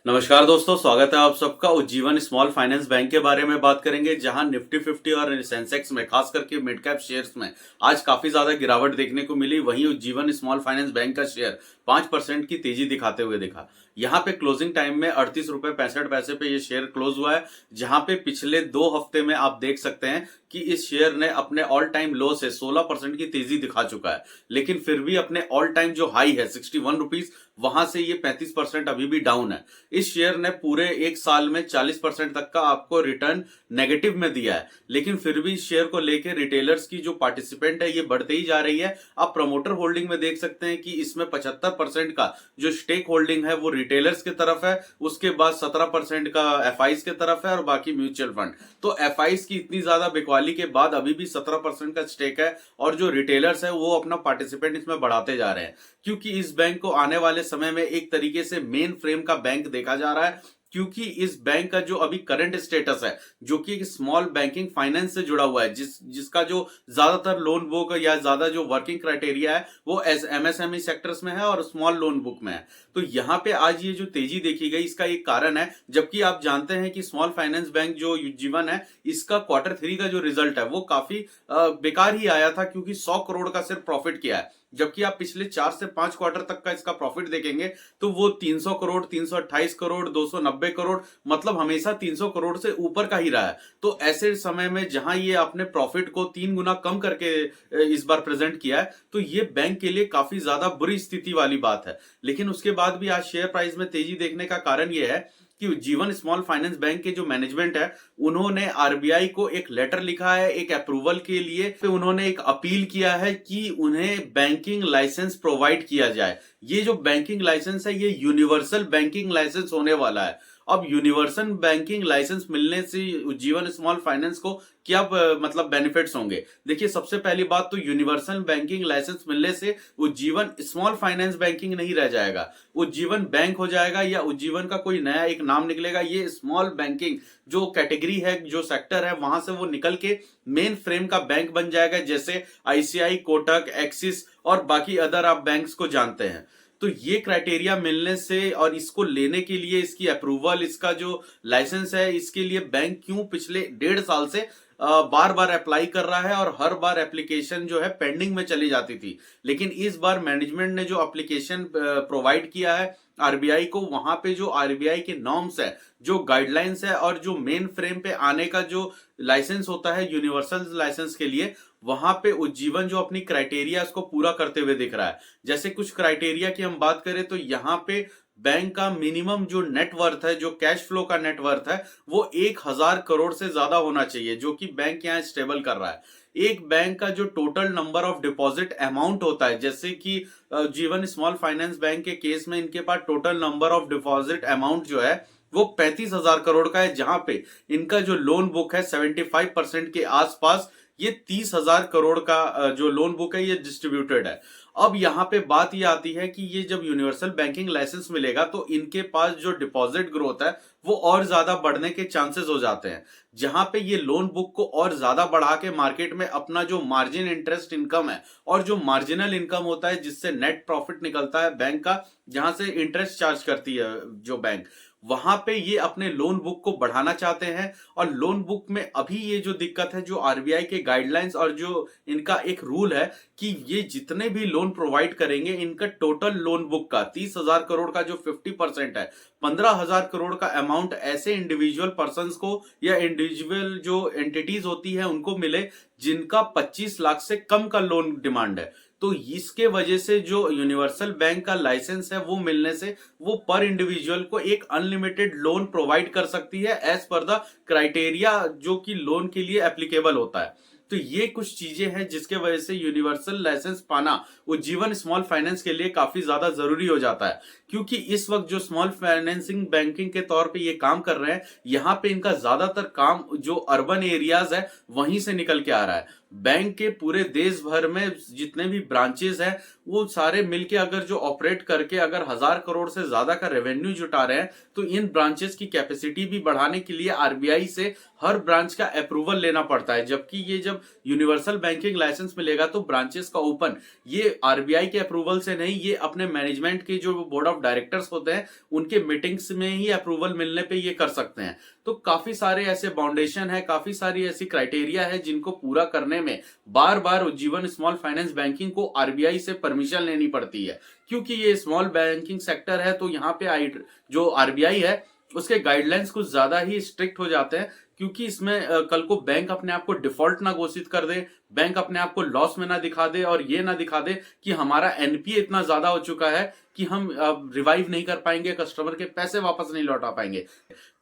नमस्कार दोस्तों, स्वागत है आप सबका। उज्जीवन स्मॉल फाइनेंस बैंक के बारे में बात करेंगे, जहां निफ्टी 50 और सेंसेक्स में, खास करके मिड कैप शेयर्स में आज काफी ज्यादा गिरावट देखने को मिली। वहीं उज्जीवन स्मॉल फाइनेंस बैंक का शेयर 5% की तेजी दिखाते हुए दिखा। यहां पे क्लोजिंग टाइम में 38.65 रुपए पे ये शेयर क्लोज हुआ है, जहां पे पिछले 2 हफ्ते में आप देख सकते हैं कि इस शेयर ने अपने ऑल टाइम लो से 16% की तेजी दिखा चुका है। लेकिन फिर भी अपने ऑल टाइम जो हाई है 61 रुपीज, वहां से ये 35% अभी भी डाउन है। इस शेयर ने पूरे एक साल में 40% तक का आपको रिटर्न नेगेटिव में दिया है, लेकिन फिर भी इस शेयर को लेकर रिटेलर्स की जो पार्टिसिपेंट है ये बढ़ते ही जा रही है। आप प्रमोटर होल्डिंग में देख सकते हैं कि इसमें 75% का जो स्टेक होल्डिंग है वो रिटेलर्स की तरफ है, उसके बाद 17% का एफआईज की तरफ है और बाकी म्यूचुअल फंड। तो एफआईज की इतनी ज्यादा बिकवाली के बाद अभी भी 17% का स्टेक है और जो रिटेलर्स है वो अपना पार्टिसिपेंट इसमें बढ़ाते जा रहे हैं, क्योंकि इस बैंक को आने वाले समय में एक तरीके से मेन फ्रेम का बैंक देखा जा रहा है। क्योंकि इस बैंक का जो अभी करंट स्टेटस है, जो कि एक स्मॉल बैंकिंग फाइनेंस से जुड़ा हुआ है, जिसका जो ज्यादातर लोन बुक या ज्यादा जो वर्किंग क्राइटेरिया है वो एमएसएमई सेक्टर्स में है और स्मॉल लोन बुक में है। तो यहाँ पे आज ये जो तेजी देखी गई, इसका एक कारण है। जबकि आप जानते हैं कि स्मॉल फाइनेंस बैंक जो उज्जीवन है, इसका Q3 का जो रिजल्ट है वो काफी बेकार ही आया था, क्योंकि 100 करोड़ का सिर्फ प्रॉफिट किया है। जबकि आप पिछले 4 से 5 क्वार्टर तक का इसका प्रॉफिट देखेंगे तो वो 300 करोड़, 328 करोड़, 290 करोड़, मतलब हमेशा 300 करोड़ से ऊपर का ही रहा है। तो ऐसे समय में जहां ये अपने प्रॉफिट को 3 गुना कम करके इस बार प्रेजेंट किया है, तो ये बैंक के लिए काफी ज्यादा बुरी स्थिति वाली बात है। लेकिन उसके बाद भी आज शेयर प्राइस में तेजी देखने का कारण ये है कि उज्जीवन स्मॉल फाइनेंस बैंक के जो मैनेजमेंट है, उन्होंने आरबीआई को एक लेटर लिखा है एक अप्रूवल के लिए। फिर उन्होंने एक अपील किया है कि उन्हें बैंकिंग लाइसेंस प्रोवाइड किया जाए। ये जो बैंकिंग लाइसेंस है ये यूनिवर्सल बैंकिंग लाइसेंस होने वाला है। अब यूनिवर्सल बैंकिंग लाइसेंस मिलने से उज्जीवन स्मॉल फाइनेंस को क्या मतलब बेनिफिट्स होंगे? देखिए, सबसे पहली बात तो यूनिवर्सल बैंकिंग लाइसेंस मिलने से उज्जीवन स्मॉल फाइनेंस बैंकिंग नहीं रह जाएगा, उज्जीवन बैंक हो जाएगा, या उज्जीवन का कोई नया एक नाम निकलेगा। ये स्मॉल बैंकिंग जो कैटेगरी है, जो सेक्टर है, वहां से वो निकल के मेन फ्रेम का बैंक बन जाएगा, जैसे आईसीआई, कोटक, एक्सिस और बाकी अदर आप बैंक्स को जानते हैं। तो ये क्राइटेरिया मिलने से और इसको लेने के लिए, इसकी अप्रूवल, इसका जो लाइसेंस है, इसके लिए बैंक क्यों पिछले 1.5 साल से बार बार अप्लाई कर रहा है और हर बार एप्लीकेशन जो है पेंडिंग में चली जाती थी। लेकिन इस बार मैनेजमेंट ने जो एप्लीकेशन प्रोवाइड किया है आरबीआई को, वहां पे जो आरबीआई के नॉर्म्स है, जो गाइडलाइंस है और जो मेन फ्रेम पे आने का जो लाइसेंस होता है यूनिवर्सल लाइसेंस के लिए, वहां पे उज्जीवन जो अपनी क्राइटेरिया उसको पूरा करते हुए दिख रहा है। जैसे कुछ क्राइटेरिया की हम बात करें तो यहाँ पे बैंक का मिनिमम जो नेटवर्थ है, जो कैश फ्लो का नेटवर्थ है, वो 1000 करोड़ से ज्यादा होना चाहिए, जो कि बैंक यहाँ स्टेबल कर रहा है। एक बैंक का जो total number of deposit amount होता है, जैसे कि जीवन स्मॉल फाइनेंस बैंक के केस में इनके पास total number of deposit amount जो है वो 35,000 करोड़ का है, जहां पे इनका जो लोन बुक है 75% के आसपास, ये 30,000 करोड़ का जो लोन बुक है ये डिस्ट्रीब्यूटेड है। अब यहाँ पे बात ये आती है कि ये जब यूनिवर्सल बैंकिंग लाइसेंस मिलेगा तो इनके पास जो डिपॉजिट ग्रोथ है वो और ज्यादा बढ़ने के चांसेस हो जाते हैं, जहां पे ये लोन बुक को और ज्यादा बढ़ा के मार्केट में अपना जो मार्जिन इंटरेस्ट इनकम है और जो मार्जिनल इनकम होता है, जिससे नेट प्रॉफिट निकलता है बैंक का, जहां से इंटरेस्ट चार्ज करती है जो बैंक, वहां पे ये अपने लोन बुक को बढ़ाना चाहते हैं। और लोन बुक में अभी ये जो दिक्कत है, जो आरबीआई के गाइडलाइंस और जो इनका एक रूल है कि ये जितने भी लोन प्रोवाइड करेंगे, इनका टोटल लोन बुक का 30,000 करोड़ का जो 50% है, 15,000 करोड़ का अमाउंट ऐसे इंडिविजुअल पर्संस को या इंडिविजुअल जो एंटिटीज होती है उनको मिले जिनका 25 लाख से कम का लोन डिमांड है। तो इसके वजह से जो यूनिवर्सल बैंक का लाइसेंस है वो मिलने से वो पर इंडिविजुअल को एक अनलिमिटेड लोन प्रोवाइड कर सकती है, एज पर द क्राइटेरिया जो कि लोन के लिए एप्लीकेबल होता है। तो ये कुछ चीजें हैं जिसके वजह से यूनिवर्सल लाइसेंस पाना उज्जीवन स्मॉल फाइनेंस के लिए काफी ज्यादा जरूरी हो जाता है, क्योंकि इस वक्त जो स्मॉल फाइनेंसिंग बैंकिंग के तौर पे ये काम कर रहे हैं, यहाँ पे इनका ज्यादातर काम जो अर्बन एरियाज है वहीं से निकल के आ रहा है। बैंक के पूरे देश भर में जितने भी ब्रांचेस हैं वो सारे मिलके अगर जो ऑपरेट करके अगर 1000 करोड़ से ज्यादा का रेवेन्यू जुटा रहे हैं, तो इन ब्रांचेस की कैपेसिटी भी बढ़ाने के लिए आरबीआई से हर ब्रांच का अप्रूवल लेना पड़ता है। जबकि ये जब जब यूनिवर्सल बैंकिंग लाइसेंस मिलेगा तो ब्रांचेस का ओपन ये आरबीआई के अप्रूवल से नहीं, ये अपने मैनेजमेंट के जो बोर्ड ऑफ डायरेक्टर्स होते हैं उनके मीटिंग्स में ही अप्रूवल मिलने पे ये कर सकते हैं। तो काफी सारे ऐसे बाउंडेशन है, काफी सारी ऐसी क्राइटेरिया है जिनको पूरा करने में बार बार उज्जीवन स्मॉल फाइनेंस बैंकिंग को आरबीआई से परमिशन लेनी पड़ती है, क्योंकि ये स्मॉल बैंकिंग सेक्टर है। तो यहाँ पे जो आरबीआई है उसके गाइडलाइंस कुछ ज्यादा ही स्ट्रिक्ट हो जाते हैं, क्योंकि इसमें कल को बैंक अपने आप को डिफॉल्ट ना घोषित कर दे, बैंक अपने आप को लॉस में ना दिखा दे और ये ना दिखा दे कि हमारा एनपीए इतना ज्यादा हो चुका है कि हम रिवाइव नहीं कर पाएंगे, कस्टमर के पैसे वापस नहीं लौटा पाएंगे।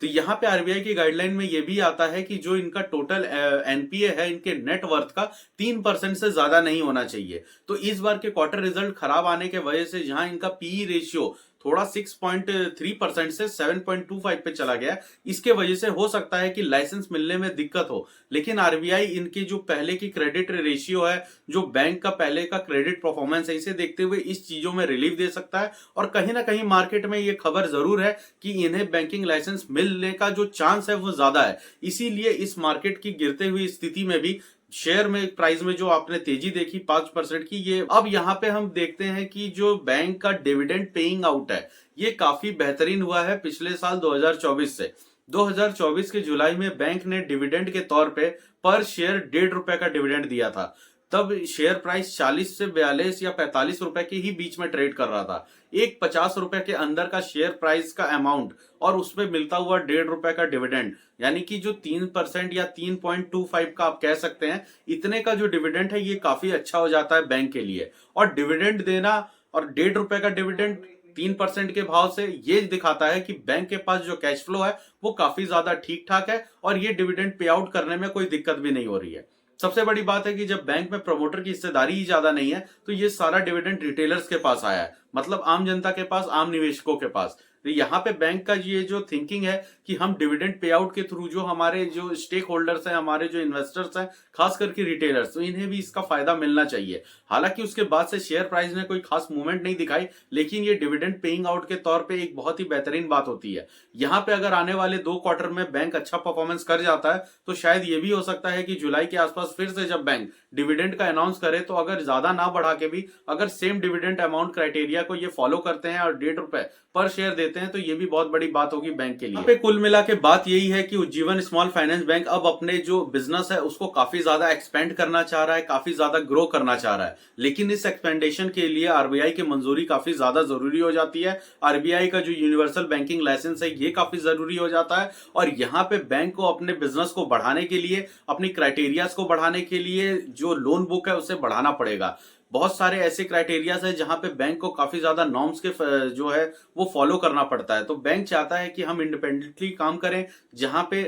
तो यहाँ पे आरबीआई की गाइडलाइन में ये भी आता है कि जो इनका टोटल एनपीए है इनके नेटवर्थ का 3% से ज्यादा नहीं होना चाहिए। तो इस बार के क्वार्टर रिजल्ट खराब आने के वजह से जहां इनका पीई रेशियो थोड़ा 6.3% से 7.25 पे चला गया, इसके वजह से हो सकता है कि लाइसेंस मिलने में दिक्कत हो। लेकिन आरबीआई इनकी जो पहले की क्रेडिट रेशियो है, जो बैंक का पहले का क्रेडिट परफॉर्मेंस है, इसे देखते हुए इस चीजों में रिलीफ दे सकता है। और कहीं ना कहीं मार्केट में ये खबर जरूर है कि इन्हें बैंकिंग लाइसेंस मिलने का जो चांस है वो ज्यादा है। इसीलिए इस मार्केट की गिरते हुई स्थिति में भी शेयर में प्राइस में जो आपने तेजी देखी 5% की, ये अब यहाँ पे हम देखते हैं कि जो बैंक का डिविडेंड पेइंग आउट है ये काफी बेहतरीन हुआ है पिछले साल 2024 से। 2024 के जुलाई में बैंक ने डिविडेंड के तौर पे पर शेयर ₹1.5 का डिविडेंड दिया था। तब शेयर प्राइस 40 से 42 या 45 रुपए के ही बीच में ट्रेड कर रहा था। एक 50 रुपए के अंदर का शेयर प्राइस का अमाउंट और उसमें मिलता हुआ ₹1.5 का डिविडेंड, यानी कि जो 3% या 3.25 का आप कह सकते हैं, इतने का जो डिविडेंड है ये काफी अच्छा हो जाता है बैंक के लिए। और डिविडेंड देना और ₹1.5 का डिविडेंड 3% के भाव से ये दिखाता है कि बैंक के पास जो कैश फ्लो है वो काफी ज्यादा ठीक ठाक है और ये डिविडेंड पे आउट करने में कोई दिक्कत भी नहीं हो रही है। सबसे बड़ी बात है कि जब बैंक में प्रमोटर की हिस्सेदारी ही ज्यादा नहीं है तो ये सारा डिविडेंड रिटेलर्स के पास आया है, मतलब आम जनता के पास, आम निवेशकों के पास। तो यहाँ पे बैंक का ये जो थिंकिंग है कि हम डिविडेंड पे आउट के थ्रू जो हमारे जो स्टेक होल्डर्स हैं, हमारे जो इन्वेस्टर्स हैं, खास करके रिटेलर्स, तो इन्हें भी इसका फायदा मिलना चाहिए। हालांकि उसके बाद से शेयर प्राइस ने कोई खास मूवमेंट नहीं दिखाई, लेकिन ये डिविडेंड पेइंग आउट के तौर पे एक बहुत ही बेहतरीन बात होती है। यहाँ पे अगर आने वाले 2 क्वार्टर में बैंक अच्छा परफॉर्मेंस कर जाता है तो शायद ये भी हो सकता है कि जुलाई के आसपास फिर से जब बैंक डिविडेंड का अनाउंस करे तो अगर ज्यादा ना बढ़ा के भी अगर सेम डिविडेंड अमाउंट क्राइटेरिया को ये फॉलो करते हैं और ₹1.5 पर शेयर देते हैं तो ये भी बहुत बड़ी बात होगी बैंक के लिए। पे कुल मिला के बात यही है कि उज्जीवन स्मॉल फाइनेंस बैंक अब अपने जो बिजनेस है उसको काफी ज्यादा एक्सपेंड करना चाह रहा है, काफी ज्यादा ग्रो करना चाह रहा है। लेकिन इस एक्सपेंडेशन के लिए आरबीआई की मंजूरी काफी ज्यादा जरूरी हो जाती है। आरबीआई का जो यूनिवर्सल बैंकिंग लाइसेंस है ये काफी जरूरी हो जाता है। और यहाँ पे बैंक को अपने बिजनेस को बढ़ाने के लिए, अपनी क्राइटेरियाज को बढ़ाने के लिए जो लोन बुक है उसे बढ़ाना पड़ेगा। बहुत सारे ऐसे क्राइटेरियाज है जहां पे बैंक को काफी ज्यादा नॉर्म्स के जो है वो फॉलो करना पड़ता है। तो बैंक चाहता है कि हम इंडिपेंडेंटली काम करें, जहां पे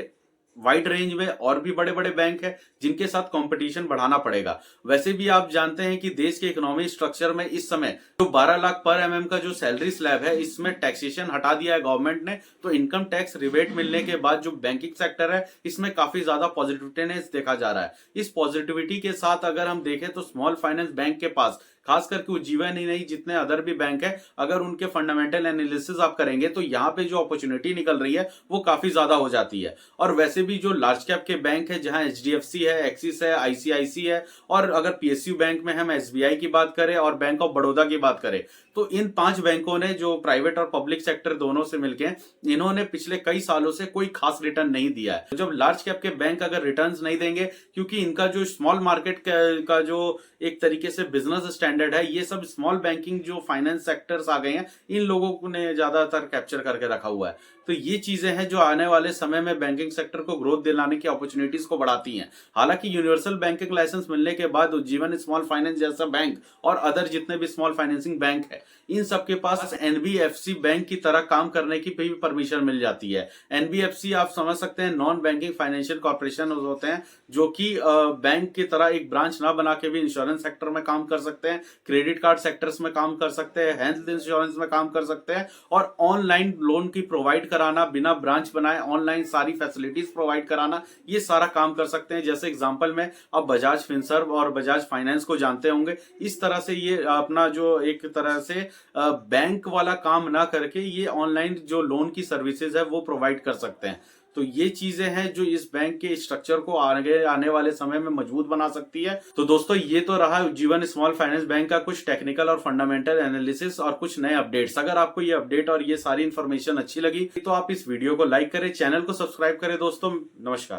वाइड रेंज में और भी बड़े बड़े बैंक है जिनके साथ कंपटीशन बढ़ाना पड़ेगा। वैसे भी आप जानते हैं कि देश के इकोनॉमी स्ट्रक्चर में इस समय जो 12 लाख पर एमएम का जो सैलरी स्लैब है इसमें टैक्सेशन हटा दिया है गवर्नमेंट ने। तो इनकम टैक्स रिबेट मिलने के बाद जो बैंकिंग सेक्टर है इसमें काफी ज्यादा पॉजिटिविटीनेस देखा जा रहा है। इस पॉजिटिविटी के साथ अगर हम देखें तो स्मॉल फाइनेंस बैंक के पास, खास करके उज्जीवन ही नहीं जितने अदर भी बैंक है, अगर उनके फंडामेंटल एनालिसिस आप करेंगे तो यहाँ पे जो अपॉर्चुनिटी निकल रही है वो काफी ज्यादा हो जाती है। और वैसे भी जो लार्ज कैप के बैंक है जहां एचडीएफसी है, एक्सिस है, आईसीआईसी है, और अगर पीएसयू बैंक में हम एसबीआई की बात करें और बैंक ऑफ बड़ौदा की बात करें तो इन 5 बैंकों ने जो प्राइवेट और पब्लिक सेक्टर दोनों से मिलके इन्होंने पिछले कई सालों से कोई खास रिटर्न नहीं दिया है। जब लार्ज कैप के बैंक अगर रिटर्न्स नहीं देंगे, क्योंकि इनका जो स्मॉल मार्केट का जो एक तरीके से बिजनेस स्टैंडर्ड है ये सब स्मॉल बैंकिंग जो फाइनेंस सेक्टर्स आ गए हैं इन लोगों ने ज्यादातर कैप्चर करके रखा हुआ है। तो ये चीजें हैं जो आने वाले समय में बैंकिंग सेक्टर को ग्रोथ दिलाने की अपॉर्चुनिटीज को बढ़ाती हैं। हालांकि यूनिवर्सल बैंकिंग लाइसेंस मिलने के बाद उज्जीवन स्मॉल फाइनेंस जैसा बैंक और अदर जितने भी स्मॉल फाइनेंसिंग बैंक है इन सबके पास एनबीएफसी बैंक की तरह काम करने की भी परमिशन मिल जाती है। एनबीएफसी आप समझ सकते हैं नॉन बैंकिंग फाइनेंशियल कॉर्पोरेशन होते हैं जो कि बैंक की तरह एक ब्रांच ना बना के भी इंश्योरेंस सेक्टर में काम कर सकते हैं, क्रेडिट कार्ड सेक्टर्स में काम कर सकते हैं, हेल्थ इंश्योरेंस में काम कर सकते हैं और ऑनलाइन लोन की प्रोवाइड कराना, बिना ब्रांच बनाए ऑनलाइन सारी फैसिलिटीज प्रोवाइड कराना, ये सारा काम कर सकते हैं। जैसे एग्जांपल में अब बजाज फिनसर्व और बजाज फाइनेंस को जानते होंगे, इस तरह से ये अपना जो एक तरह से बैंक वाला काम ना करके ये ऑनलाइन जो लोन की सर्विसेज है वो प्रोवाइड कर सकते हैं। तो तो ये चीजें हैं जो इस बैंक के स्ट्रक्चर को आगे आने वाले समय में मजबूत बना सकती है। तो दोस्तों ये तो रहा उज्जीवन स्मॉल फाइनेंस बैंक का कुछ टेक्निकल और फंडामेंटल एनालिसिस और कुछ नए अपडेट्स। अगर आपको ये अपडेट और ये सारी इन्फॉर्मेशन अच्छी लगी तो आप इस वीडियो को लाइक करें, चैनल को सब्सक्राइब करें। दोस्तों नमस्कार।